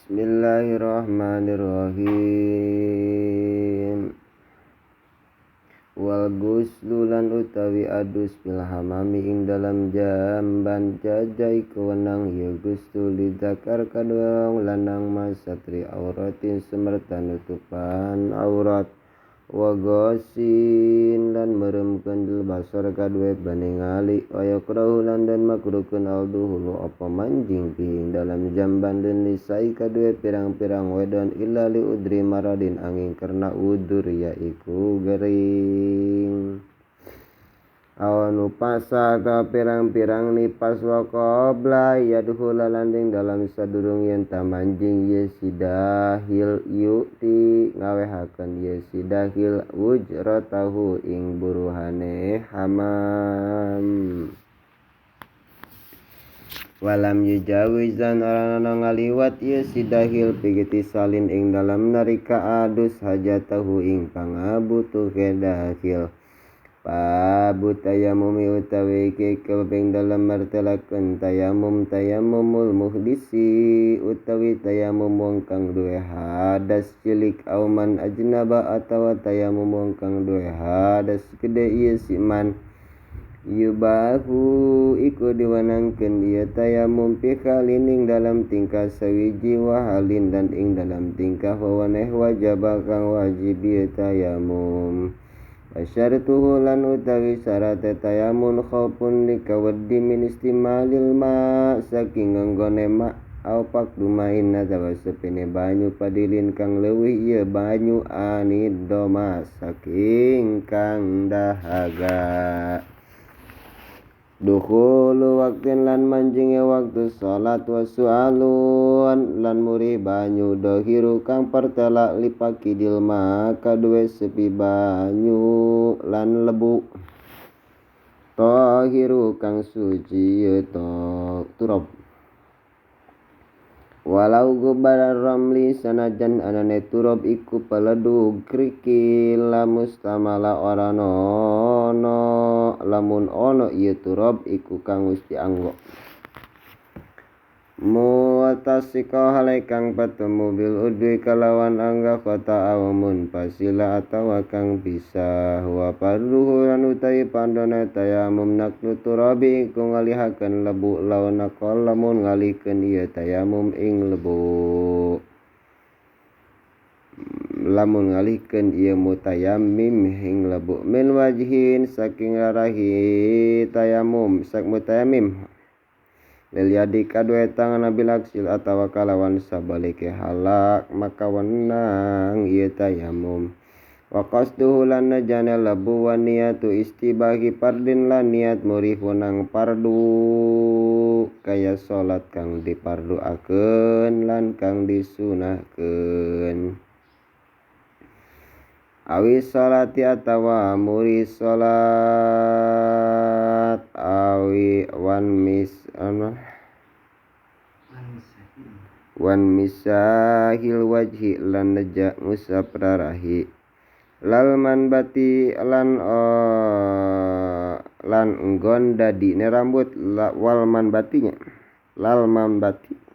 Bismillahirrahmanirrahim. Wal ghuslu lan utawi adus bil hamami ing dalam jamban jajai kewenang ya ghuslu lidzakar kadua lanang masatri auratin semerta nutupan aurat wa ghasin lan meremkeun dil basar kadue baningali wa yakrahu lan dan makruhkeun alduhulu apa manjing ing dalam jamban dan lisai kadue pirang-pirang wedon illa li udri maradin angin karena udur yaiku gering awanu pasa ka pirang-pirang nipas wa qabla yadkhula landing dalam sadurung yen tamanjing yesidahil yu'ti ngawehaken yesidahil ujratahu ing buruhane hamam walam yujawizan orang ngaliwat yesidahil pigiti salin ing dalam narika adus hajatahu ing pangabutuh kedahil Babu tayamumi utawi kekebeng dalam martelakeun tayamumul muhdisi utawi tayamum wong kang duwe hadas cilik auman ajnaba atawa tayamum wong kang duwe hadas gede ieu siman yubahu iku diwanangkeun ieu tayamum pikalining dalam tingkah sawiji wahalin dan ing dalam tingkah wawaneh wajaba kang wajib ieu tayamum Asyaratuhu lan utawi syarat tayamun khaupun likaweddi min istimalil ma saking nganggone ma au pakdumain atawa sepene banyu padilin kang leuwih ieu banyu anidoma saking kang dahaga dukhulu waktin lan manjinge waktu salat wa su'alun lan muri banyu dohiru kang pertela lipaki dilma kadue sepi banyu lan lebu tohiru kang suci turab walau gubarar ramli sanajan anane turab iku peledug krikil mustamala lamun ono ieu turab iku kang wis dianggo muwatasika hale kang patemu bil udwi kalawan angga kota awamun pasila atawa kang bisa wa parduhu lan utawi pandona tayamum naklu turabi iku ngalihaken lebu lawan nakol lamun ngalikeun ieu tayamum ing lebu lamun ngalikeun ieu mutayammim ing lebu min wajhin saking rarahi tayamum sak mutayammim lil yadi kadue tangan bil aksil atawa kalawan sabalike halak maka wenang ieu tayamum wa qasduhu lan najana lebu wa niyatu istibahi fardin lan niat murihunang pardu kaya salat kang diparduakeun lan kang disunahkeun awi salati atawa muri salat awi wan misahil wajhi lan neja ngusap rarahi lal manbati lan nggon dadi ne rambut wal manbatinya lal manbati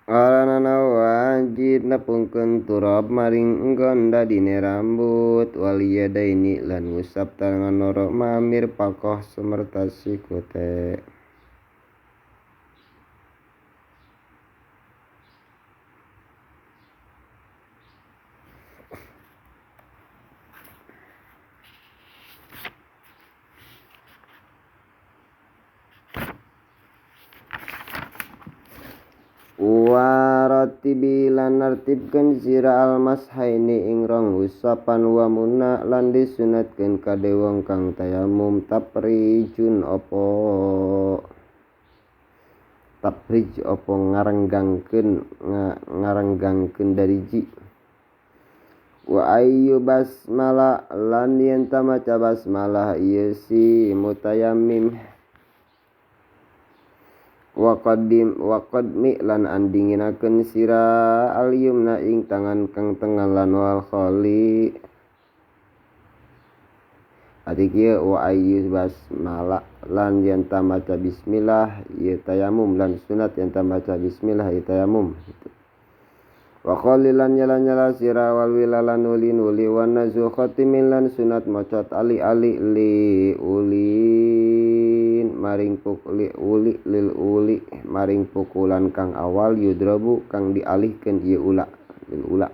Alanana wajib nepungkeun turab maring enggon dadine rambut wal yadaini lan ngusap tangan loro mamir pakoh semerta sikute waratibi lan nartibkeun sira almashaini ing rong usapan wa munna lan disunatkeun kade wong kang tayamum taprij opo ngarenggangkeun dariji wa ayyu basmalah lan yen tamaca basmalah ieu si mutayammim wa qadmi lan andinginakeun sira al yumna ing tangan kang tengah lan wal khali ati kieu wa ayyus basmalah lan yen ta maca bismillah ieu tayamum lan sunat yen ta maca bismillah ieu tayamum wa qalilan nyala-nyala sira wal wilalan nuli wan nazu khatimin lan sunat macot ali-ali li ulin maring pukli uli lil uli maring pukulan kang awal yudrabu kang dialihkeun ieu ula lil ula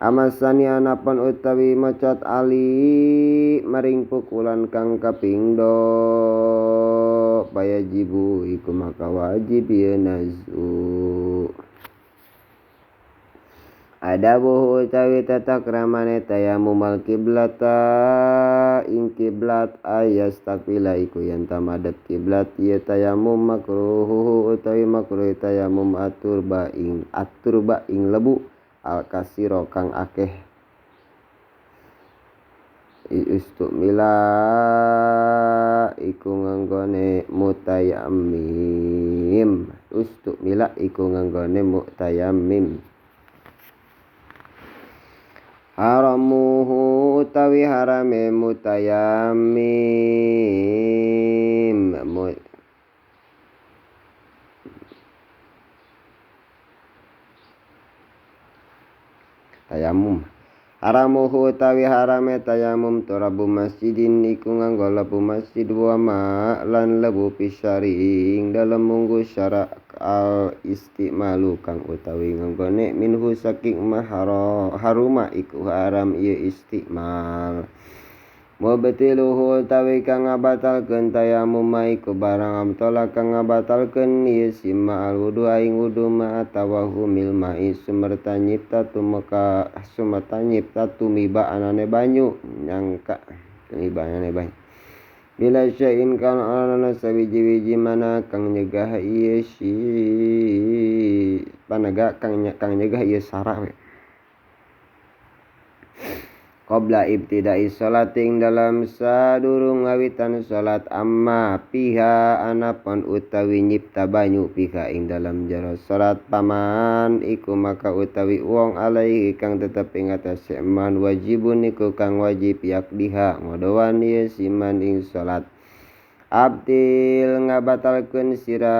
amasani anapan utawi macot ali maring pukulan kang kaping do payajibu iku maka wajib ieu nazu adabuhu utawi tata kramane tayamum al kiblata ing kiblat ayas takbila iku yen ta madhep kiblat ieu tayamum makruhu utawi makruh tayamum aturba ing lebu al kasiro kang akeh istumila iku nganggone mutayammim ustumila iku nganggone mutayammim haramuhu utawi harame mutayammim tayamum haramuhu utawi harame tayamum turabu masjidin iku nganggo lebu masjid wa ma lan lebu pisyari ing dalem munggu syara al istimalu kang utawi nganggone minhu saking haruma iku haram ieu istimal mubtiluhu utawi kang ngabatalkeun tayamum iku barang amtola kang ngabatalkeun ieu sima al wudu aing wudu ma tawahumil mai sumerta nyipta tumiba anane banyu nyangka tumiba anane banyu bila syai'in kan ana sawiji-wiji mana kang nyegah ieu si panaga kang nyegah ieu sara we qabla ibtida'i sholating dalam sadurung ngawitan salat amma piha anapun utawi nyipta banyu piha ing dalam jero salat paman iku maka utawi wong alaihi kang tetep ing atase man wajibun iku kang wajib yakdiha ngodowan ieu siman ing salat abdil ngabatalkeun sira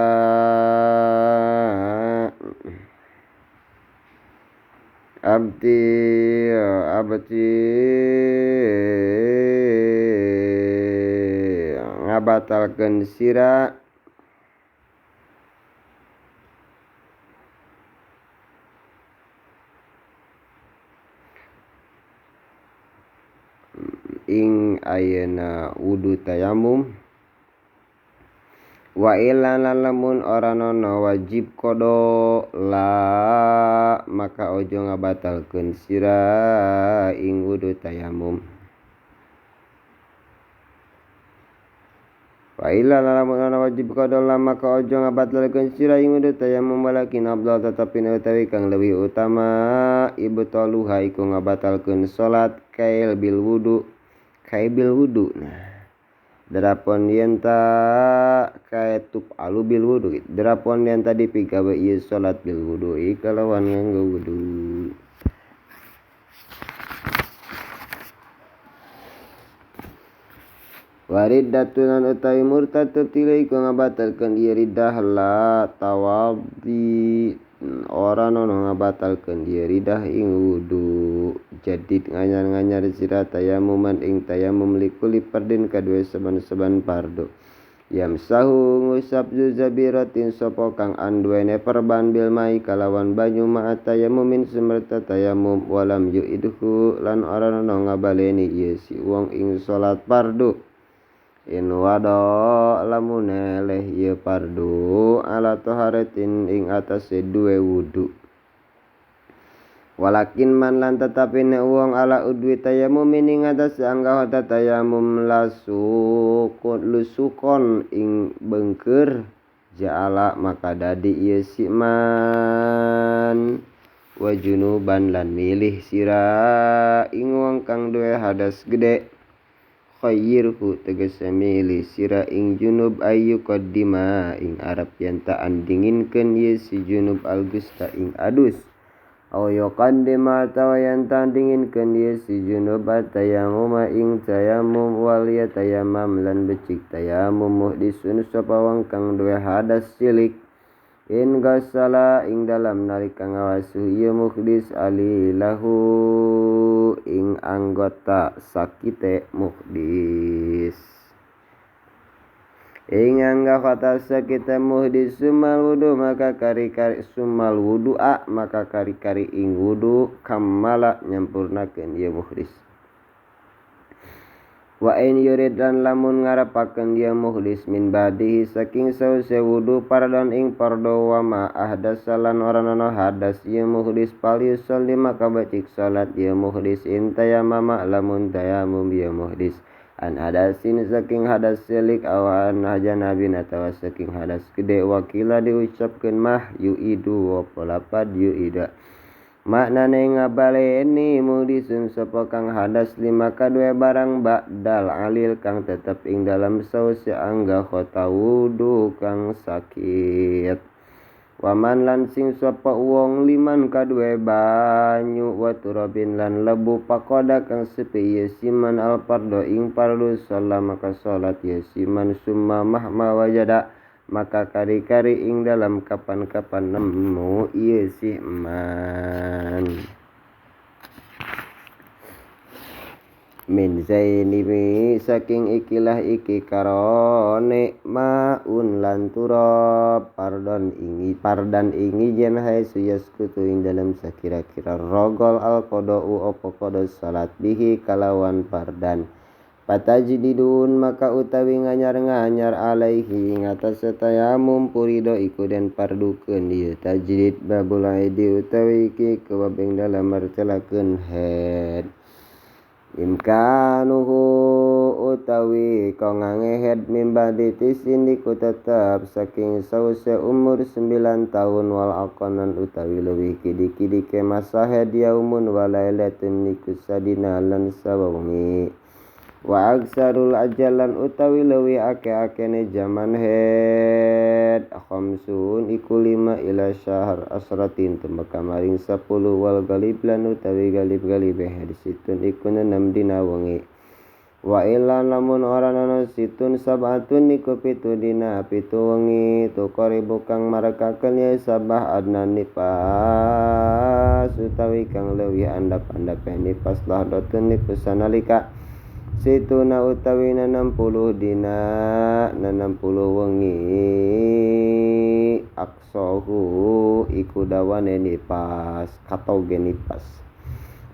ngabatalkeun sira ing ayeuna wudu tayamum wa illa lamun ora nono wajib kodo la maka ojo ngabatalkeun sira ing wudu tayamum wa illa lamun ora wajib kodo la maka ojo ngabatalkeun sira ing wudu tayamum walakin afdal tetapi utawi kang leuwih utama ibtaluha iku ngabatalkeun salat kail bil wudu nah darapon yen ta kaetup alu bil wudu darapon yen tadi pigawe ieu salat bil wudu kalawan nganggo wudu wariddatun utawi murtad tilai ku ngabatalkeun ieu riddah la tawadhi ora nono ngabatalkeun ieu riddah ing wudu jadid nganyar-nganyar sira tayamuman ing tayamum likuli pardin kadue saban-saban pardo yamsahu ngusap zuzabiratin sapa kang anduwene perban bil mai kalawan banyu ma tayamumin sumerta tayamum walam yuidhu lan ora nono ngabaleni ieu si wong ing salat pardo in wado lamun leh ieu pardu ala taharatin ing atase duwe wudu walakin man lan tetapi nek wong ala udwi tayamum ing atase anggah tayamum lusukon ing beungkeur ja'ala maka dadi ieu si man wa junuban lan milih sira ing wong kang duwe hadas gede khayyirhu tegese milih sira ing junub ayu qaddima ing arep yen ta andinginkeun ieu si junub al-gusta ing adus aw yuqaddima atawa yen ta andinginkeun ieu si junub tayamuma ing tayamum wal yatayammam lan becik tayamum muhdisun sapa wong kang duwe hadas cilik in gasala ing dalam nalika ngawasuh ieu muhdis alilahu ing anggota sakite muhdis ing anggota sakite muhdis sumal wudu maka kari-kari sumal wudu'a maka kari-kari ing wudu kamala nyampurnakeun ieu muhdis wa in yurid lan lamun ngarepakeun dia muhdis min badihi saking sause wudu pardon ing pardo wa ma ahdasalan oranono hadas ieu muhdis paliusolli maka bacik salat ieu muhdis in tayamama lamun tayamum ieu muhdis an hadasin saking hadas cilik aw an janabin atawa saking hadas gede wakila diucapkeun mah yuidu wa lapad yuida maknane ngabaleni muhdisun sapa kang hadas lima kadue barang ba'dal alil kang tetep ing dalam saus angga khota wudu kang sakit waman lan sing sapa wong liman kadue banyu wa turabin lan lebu pakoda kang sepi yasiman al pardo ing pardu sholat maka sholat yasiman summa mahma wajada maka kari-kari ing dalam kapan-kapan nemu ieu si man min zaini saking ikilah iki karone maun lan turab pardan ingi jen hai suyas kutu ing dalam sakira-kira rogol al qodou opo kodo salat bihi kalawan pardan patajididun maka utawi nganyar-nganyar alaihi ngatas tayamum purido iku den pardukeun ieu tajdid babul aidi utawi iki kewabeng dalam marcelakeun head imkanuhu utawi kongange head mimba ditisin iku tetep saking sause umur 9 tahun wal aqonan utawi leuwih kidi-kidi ke masa head yaumun walailatun niku sadina lan sawengi wa aksarul ajalan utawi leuwih ake-akene jaman head khamsun iku 5 ila syahr asratin tumeka maring 10 wal galib lan utawi galib-galib head situn iku 6 dina wengi wa ila lamun ora ana situn sabatun iku 7 dina 7 wengi tukaribu kang marekakeun ya sabah adna nipas utawi kang leuwih andap-andap nipas lahdotun niku sanalika situna utawi 60 dina 60 wengi aksohu iku dawane nipas katoge nipas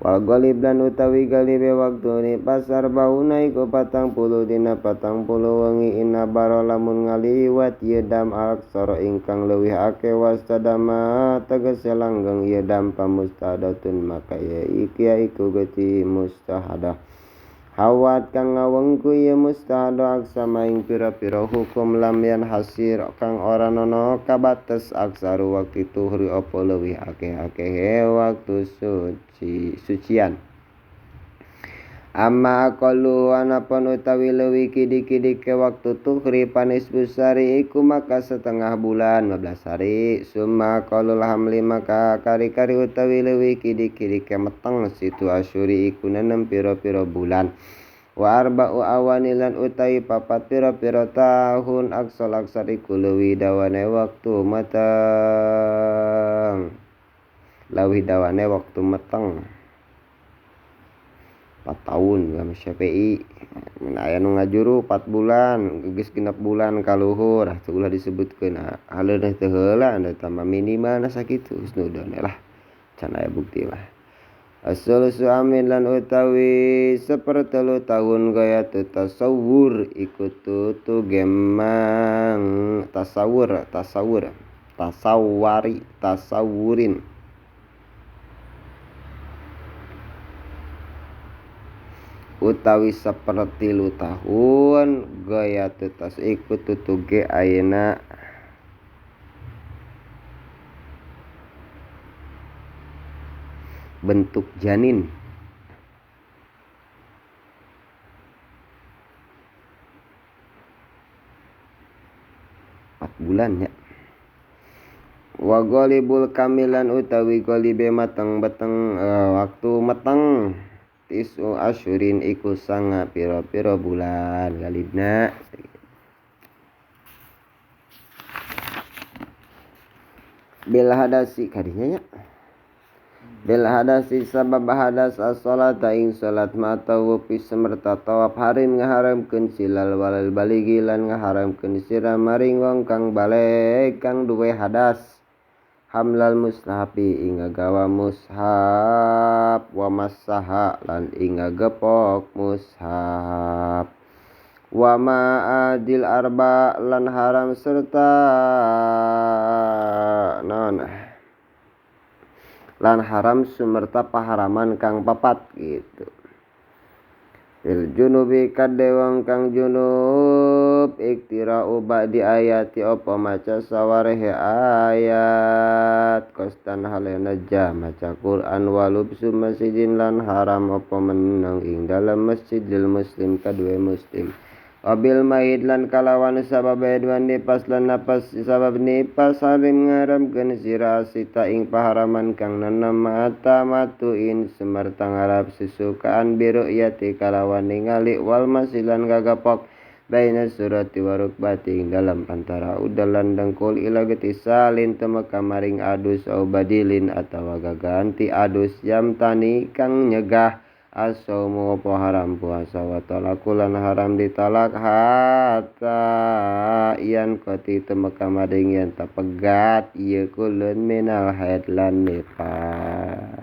wal galib lan utawi galibe waktu nipas arbauna iku 40 dina 40 wengi inabaro lamun ngaliwat yedam aksara ingkang leuwih akeh wastadama tegese langgeng yedam pamustahadatun maka ya iki iku geti mustahadah hawat kang ngawengku ya mustahado aksama ing pira-pira hukum lam yan hasir kang ora nono kabates aksaru waktu tuhri opo leuwih akeh-akeh waktu sucian amma aqallu anapun utawi leuwih kidi-kidi ke waktu tuhri panis busari iku maka setengah bulan 15 hari summa aqallul hamli maka kari-kari utawi leuwih kidi-kidi ke meteng situ asyuri iku 6 pira-pira bulan wa arba'u awanilan utawi 4 pira-pira tahun aksal aksar iku leuwih dawane waktu meteng leuwih dawane waktu meteng 4 tahun Imam Syafi'i aya nu ngajuru 4 bulan geus genep bulan kaluhur teh ulah disebutkeun haleunah teh heula anda tambah minimal sakitu geus nu lah can aya bukti mah as-sulusu amin lan utawi 1/3 tahun gaya tasawur iku tutu gemang tasawurin utawi 1/3 tahun gaya tetas iku tutu ge ayeuna bentuk janin 4 bulan ya. Wa ghalibul kamilan utawi ghalibe mateng beteng waktu meteng tisu asyurin iku sanga pira-pira bulan galibna. Bil hadasi kadinya nya. Bil hadasi sabab hadas as-salata ing salat ma tawufi semerta tawaf harim ngaharamkeun silal walal baligi lan ngaharamkeun sira maring wong kang balik kang duwe hadas. Hamlal mushafi ing ngagawa mushaf wa masaha lan ing ngagepok mushaf. Wa ma adil arba lan haram serta lan haram sumerta paharaman kang papat gitu. Il junubi kadhe wong kang junub iktirau ba'di ayati apa maca sawarehe ayat kostan halena maca Quran walubsu masjidin lan haram apa menang ing dalam masjidil muslim kadue muslim. Wabil maid lan kalawan sabab edwan nipas lan napas sabab nipas harim ngaramkeun sira sita ing paharaman kang nanam mata matuin semerta ngarap sesukaan biru yati kalawan ningali wal masilan gagapok baina surati warukbati ing dalam antara udalan dengkul ila geti salin temeka maring adus au badilin atawa gaganti adus jam tani kang nyegah as-saumu apa haram puasa wa talakulan haram ditalak hatta iyan koti temeka maring yen tapegat ieu kulun minal haid lan nifas.